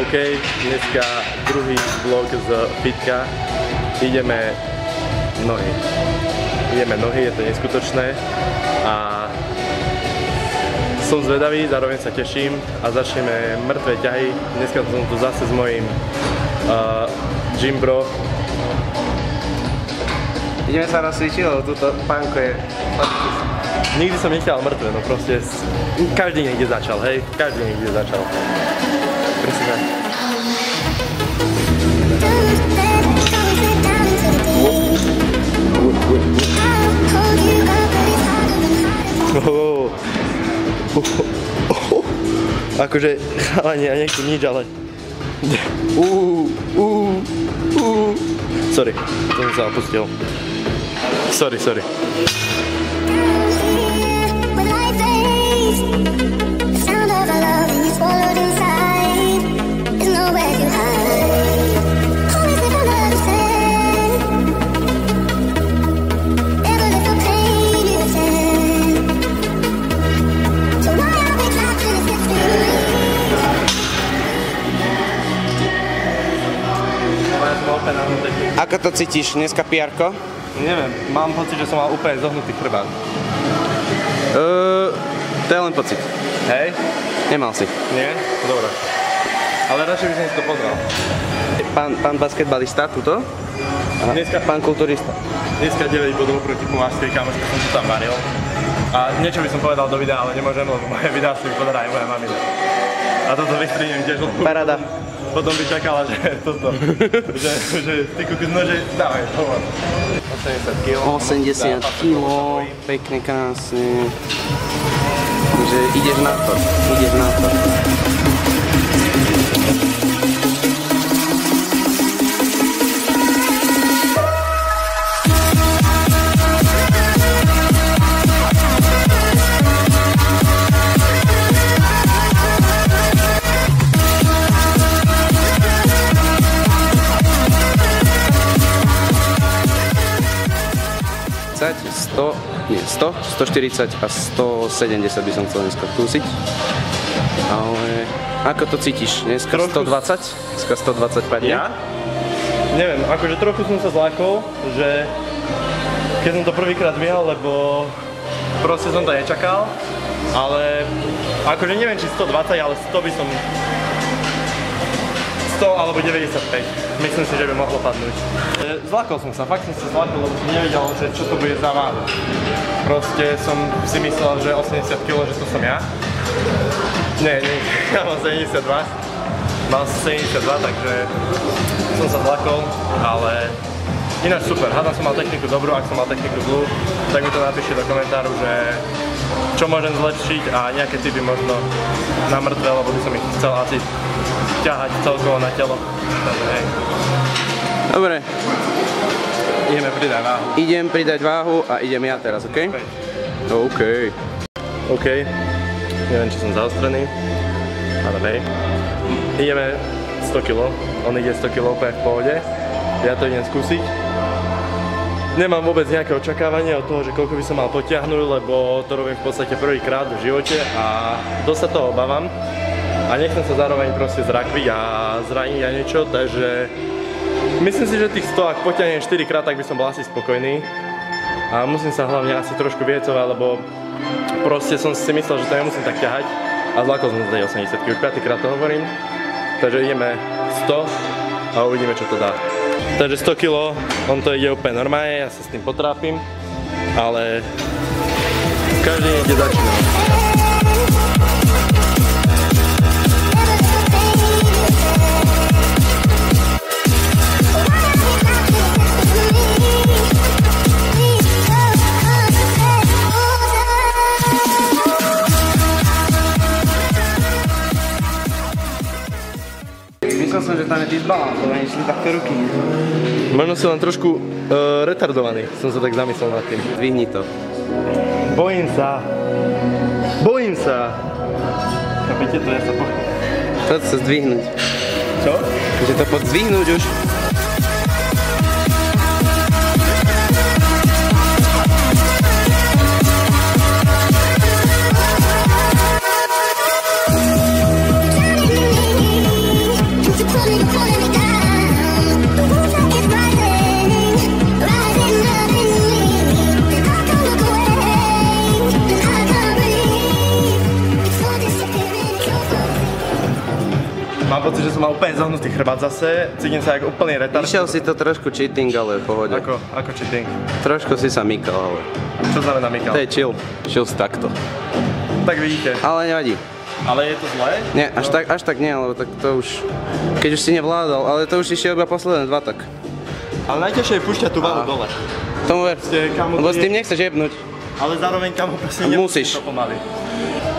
OK, dneska druhý vlog z fitka. Ideme nohy. Je to neskutočné a som zvedavý, zároveň sa teším a začneme mŕtve ťahy. Dneska som tu zase s mojím gym bro. Ideme sa rozcvičiť, lebo túto pánko je... Nikdy som nechťal mŕtve, no proste každý niekde začal, hej? Každý niekde začal. Presne tak. Akože chalani, ja nechcem nič, ale... Sorry, to som sa opustil. Sorry. Ako to cítiš dneska, PR-ko? Neviem, mám pocit, že som mal úplne zohnutý chrbát. To je len pocit. Hej? Nemal si. Nie? Dobre. Ale radšej by som si to pozrel. Pán basketbalista, tuto? Dneska, pán kulturista. Dneska 9 bodov proti pomážskej kamoške som to tam varil. A niečo by som povedal do videa, ale nemôžem, lebo moje videá si pozerá aj moja mamina. A toto vystrihnem tiež, lebo... Paráda. Potom by čakala, že toto, že ty kukos, no že dávaj, hovor. 80 kg. 80 kg, pekne, krásne. Takže ideš na to. 100, 140 a 170 by som chcel dneska kúsiť. Ale ako to cítiš? Dneska 120? Dneska 120 padne? Ja? Neviem, akože trochu som sa zlákol, že keď som to prvýkrát vyhal, lebo proste som to nečakal, ale akože neviem, či 120, ale 100 by som... 100 alebo 95. Myslím si, že by mohlo padnúť. Zlákol som sa, fakt som sa zlákol, lebo som nevedel, že čo to bude za váhu. Proste som si myslel, že 80 kg, že to som ja. Nie, ja mám 72. Mal som 72, takže som sa zlákol, ale ináč super. Hádam som mal techniku dobrú, ak som mal techniku zlú, tak mi to napíšte do komentáru, že čo môžem zlepšiť a nejaké tipy možno na mŕtve, lebo by som ich chcel asi ťahať celkovo na telo. Takže hej. Dobre. Ideme pridať váhu. Idem pridať váhu a idem ja teraz, OK? OK. Neviem, či som zaostrený, ale hej. Ideme 100 kg. On ide 100 kg úplne v pohode. Ja to idem skúsiť. Nemám vôbec nejaké očakávanie od toho, že koľko by som mal potiahnuť, lebo to robím v podstate prvýkrát v živote a dosť sa toho obávam. A nechcem sa zároveň proste zrakviť a zraniť a niečo, takže myslím si, že tých 100, ak potiahnem 4 krát, tak by som bol asi spokojný. A musím sa hlavne asi trošku viecovať, lebo proste som si myslel, že to nemusím tak ťahať a zlákol som sa tej 80, už 5. krát to hovorím. Takže ideme 100 a uvidíme, čo to dá. Takže 100 kg, on to ide úplne normálne, ja sa s tým potrápim, ale každý niekde začína. Myslel som, že tam je disbalans, ale nešli takto ruky. Možno som len trošku retardovaný, som sa tak zamyslel nad tým. Dvihni to. Bojím sa. Chápete to, ja sa bojím. Poď sa zdvihnúť. Čo? Že to poď zdvihnúť už. Mám pocit, že som mal úplne zohnutý chrbát zase, cítim sa ako úplný retard. Išiel si to trošku cheating, ale v pohode. Ako cheating? Trošku si sa mykal, ale... Čo znamená mykal? To je chill. Chill si takto. Tak vidíte. Ale nevadí. Ale je to zlé? Nie, až tak nie, lebo tak to už... Keď už si nevládal, ale to už išiel iba posledné 2 tak. Ale najťažšie je púšťať tú váhu dole. Tomu ver, lebo s tým nechceš jebnúť. Ale zároveň kamo presne nemusíš to pomaly.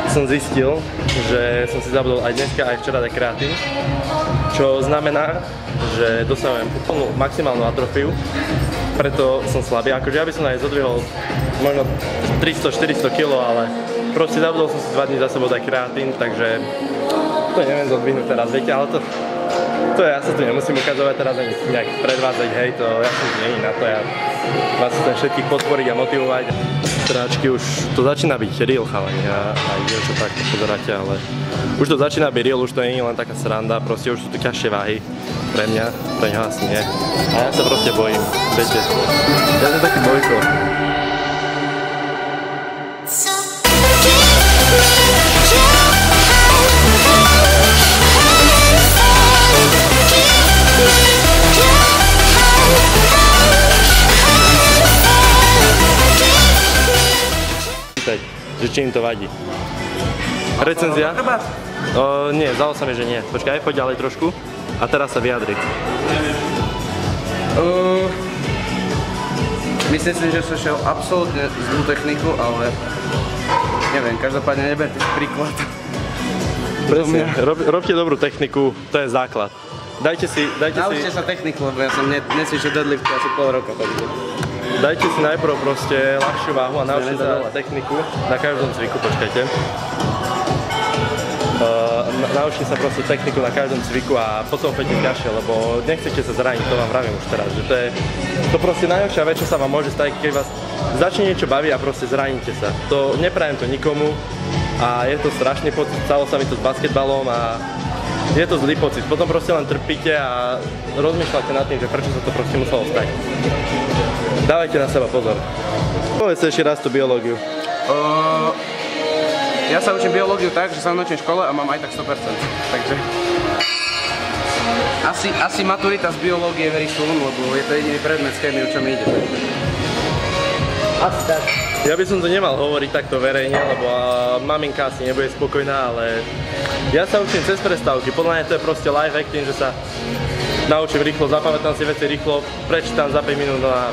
Som zistil, že som si zabudol aj dneska, aj včera dať kreatín, čo znamená, že dosahujem úplnú maximálnu atrofiu, preto som slabý. Akože ja by som aj zodvihol možno 300-400 kg, ale proste zabudol som si 2 dní za sebou dať kreatín, takže to neviem zodvihnúť teraz, viete, ale ja sa tu nemusím ukazovať teraz ani nejak predvádzať, hej, to ja som nie na to, ja vás chcem všetkých podporiť a motivovať. Tráčky už to začína byť real, chalani, a aj niečo takto pozeráte, ale už to začína byť real, už to nie je len taká sranda, proste už sú to ťažšie váhy pre mňa, pre ňa asi nie. A ja sa proste bojím, viete, ja som taký bojko. Že či im to vadí. Recenzia? Nie, zdalo sa mi, že nie. Počkaj, poď ďalej trošku. A teraz sa vyjadri. Myslím si, že som šiel absolútne zlú techniku, ale neviem, každopádne neberte si príklad. Presne, robte dobrú techniku, to je základ. Naučte sa techniku, lebo ja som necvičil deadlift asi pol roka. Dajte si najprv proste ľahšiu váhu a naučte sa techniku na každom cviku, počkajte. Naučte sa proste techniku na každom cviku a potom opäť ťažšie, lebo nechcete sa zraniť, to vám vravím už teraz, že to je to proste najhoršia vec, čo sa vám môže stať, keď vás začne niečo baviť a proste zraníte sa. To neprajem to nikomu a je to strašný pocit, stalo sa mi to s basketbalom a je to zlý pocit. Potom proste len trpíte a rozmýšľate nad tým, že prečo sa to proste muselo stať. Dávajte na seba pozor. Povedz ešte raz tú biológiu. Ja sa učím biológiu tak, že sa naučím v škole a mám aj tak 100%. Takže... Asi maturita z biológie very soon, lebo je to jediný predmet z chémie, čo mi ide. Asi tak. Ja by som to nemal hovoriť takto verejne, lebo maminka asi nebude spokojná, ale ja sa učím cez prestávky. Podľa mňa to je proste life acting, že sa naučím rýchlo, zapamätám si veci rýchlo, prečítam za 5 minút a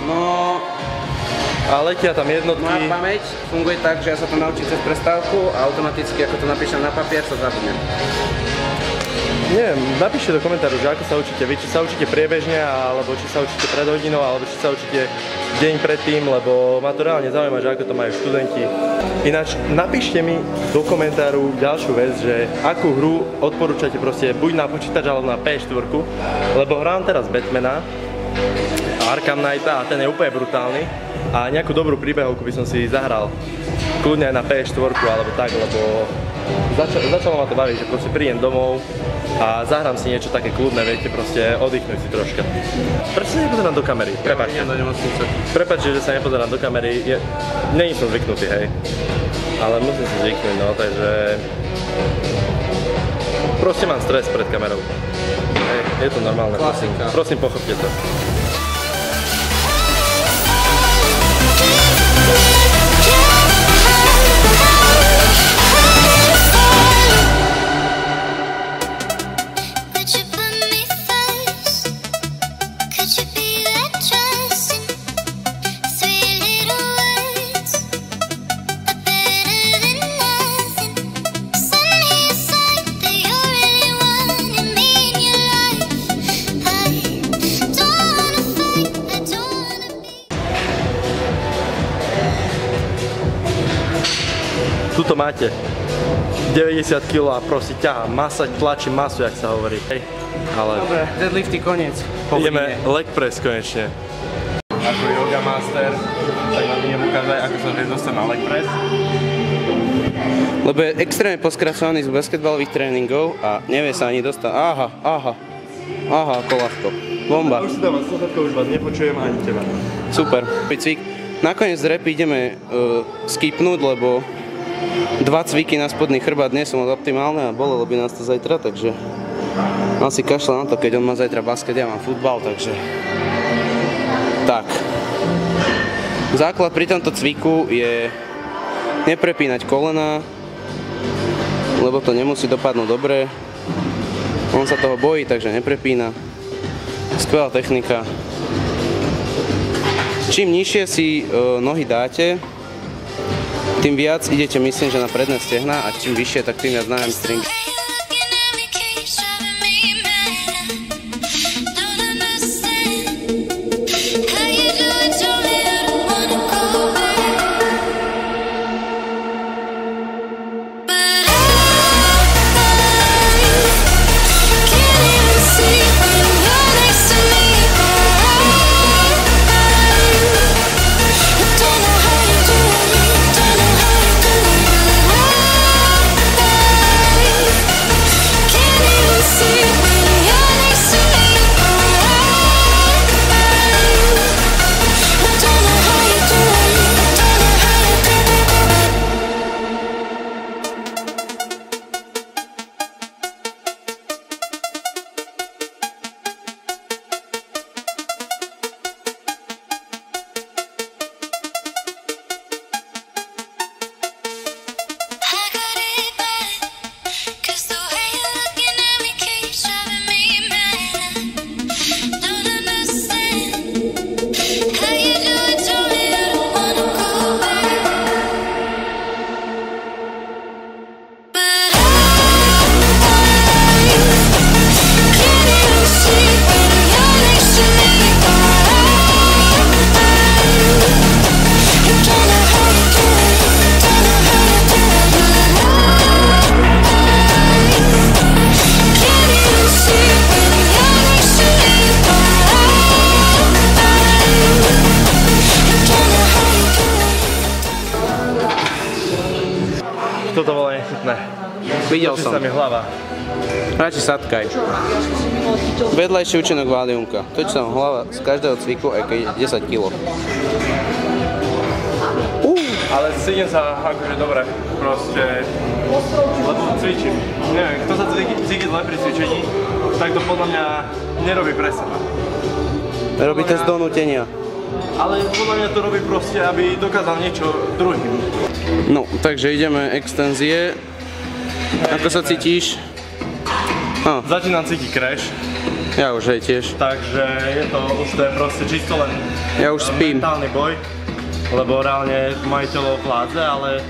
letia tam jednotky. Moja pamäť funguje tak, že ja sa to naučím cez prestávku a automaticky, ako to napíšem na papier, sa zabudnem. Neviem, napíšte do komentáru, že ako sa učíte vy, či sa učíte priebežne, alebo či sa učíte pred hodinou, alebo či sa učíte deň predtým, lebo ma to reálne zaujíma, že ako to majú študenti. Ináč, napíšte mi do komentáru ďalšiu vec, že akú hru odporúčate proste buď na počítač, alebo na PS4, lebo hrám teraz Batmana, Arkham Knighta a ten je úplne brutálny a nejakú dobrú príbehovku by som si zahral kľudne aj na PS4 alebo tak, lebo začalo ma to baviť, že proste prídem domov a zahrám si niečo také kľudné, viete, proste oddychnúť si troška. Prečo sa nepozerám do kamery? Prepáčte, že sa nepozerám do kamery, není som zvyknutý, hej. Ale musím si zvyknúť, no, takže... Proste mám stres pred kamerou. Hej, je to normálne, prosím, pochopte to. Tuto máte 90 kg a proste ťahá masa, tlačí masu, jak sa hovorí. Hej, ale... Dobre, deadlifty koniec. Ideme leg press konečne. Ako yoga master, tak vám idem ukázať, ako sa dostať na leg press. Lebo je extrémne poskracovaný z basketbalových tréningov a nevie sa ani dostať. Aha, ako ľahko. Bomba. Už si dávam sluchátka, už vás nepočujem ani teba. Super. Cvik. Nakoniec z repy ideme skipnúť, lebo 2 cviky na spodný chrbát nie sú moc optimálne a bolelo by nás to zajtra, takže On si kašľa na to, keď on má zajtra basket, ja mám futbal, takže... Tak. Základ pri tomto cviku je neprepínať kolena, lebo to nemusí dopadnúť dobre. On sa toho bojí, takže neprepína. Skvelá technika. Čím nižšie si nohy dáte, tým viac idete, myslím, že na predné stehná, a čím vyššie, tak tým viac na hamstring. Toto bolo nechutné. Videl som. Točí sa mi hlava. Radši sadkaj. Vedľajší účinok Valiumka. Točí sa mi hlava z každého cviku, aj keď je 10 kg. Ale cítim sa akože dobre, proste, lebo cvičím. Neviem, kto sa cíti zle pri cvičení, tak to podľa mňa nerobí pre seba. Robí to z donútenia. Ale podľa mňa to robí proste, aby dokázal niečo druhým. No, takže ideme extenzie. Ako sa cítiš? Začínam cítiť crash. Ja už aj tiež. Takže je to už to je proste čisto len Ja už spím. mentálny boj. Lebo reálne majú telo vládze, ale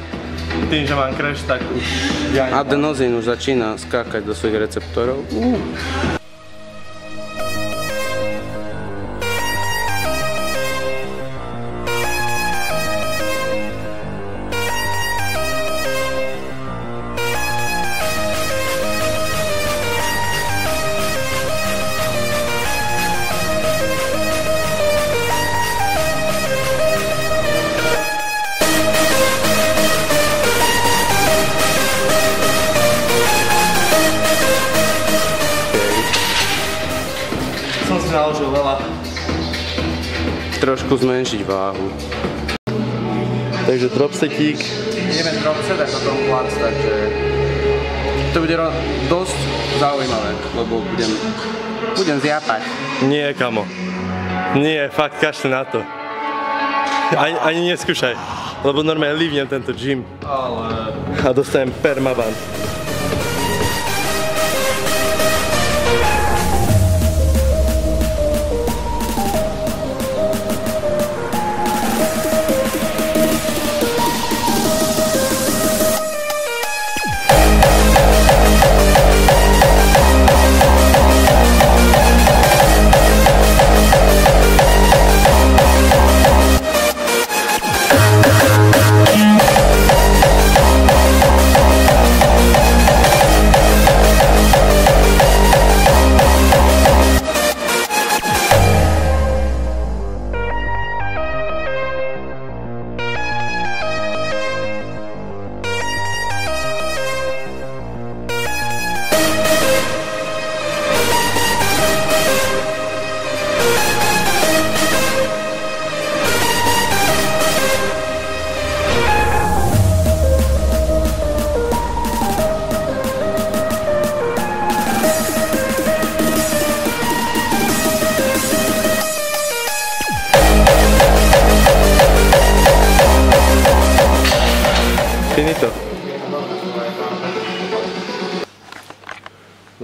tým, že mám crash, tak už ja Adenozín už začína skákať do svojich receptorov. som si naložil veľa. Trošku zmenšiť váhu. Takže dropsetík. Ideme dropset ako tomu plac, takže to bude dosť zaujímavé, lebo budem zjapať. Nie, kamo. Nie, fakt kašli na to. Ani neskúšaj, lebo normálne líbnem tento gym. Ale... A dostanem permaban.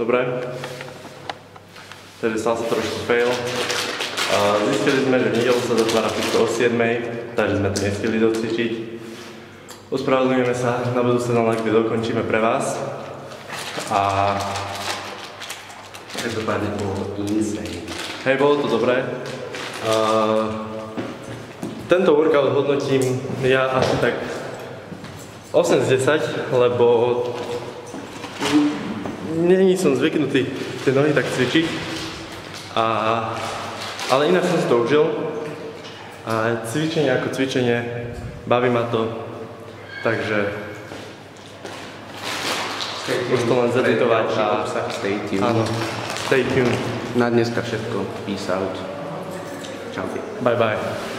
dobre. Takže stal sa trošku fail. Zistili sme, že v nedelu sa zatvára všetko o 7, takže sme to nestihli docvičiť. Ospravedlňujeme sa, na budúce na kde dokončíme pre vás. A Každopádne bolo to insane. hej, bolo to dobré. Tento workout hodnotím ja asi tak 8 z 10, lebo není som zvyknutý tie nohy tak cvičiť. Ale inak som si to užil. A cvičenie ako cvičenie, baví ma to. Takže už to len zeditovať a Stay tuned. áno, stay tuned. Na dneska všetko. Peace out. Čau. Bye bye.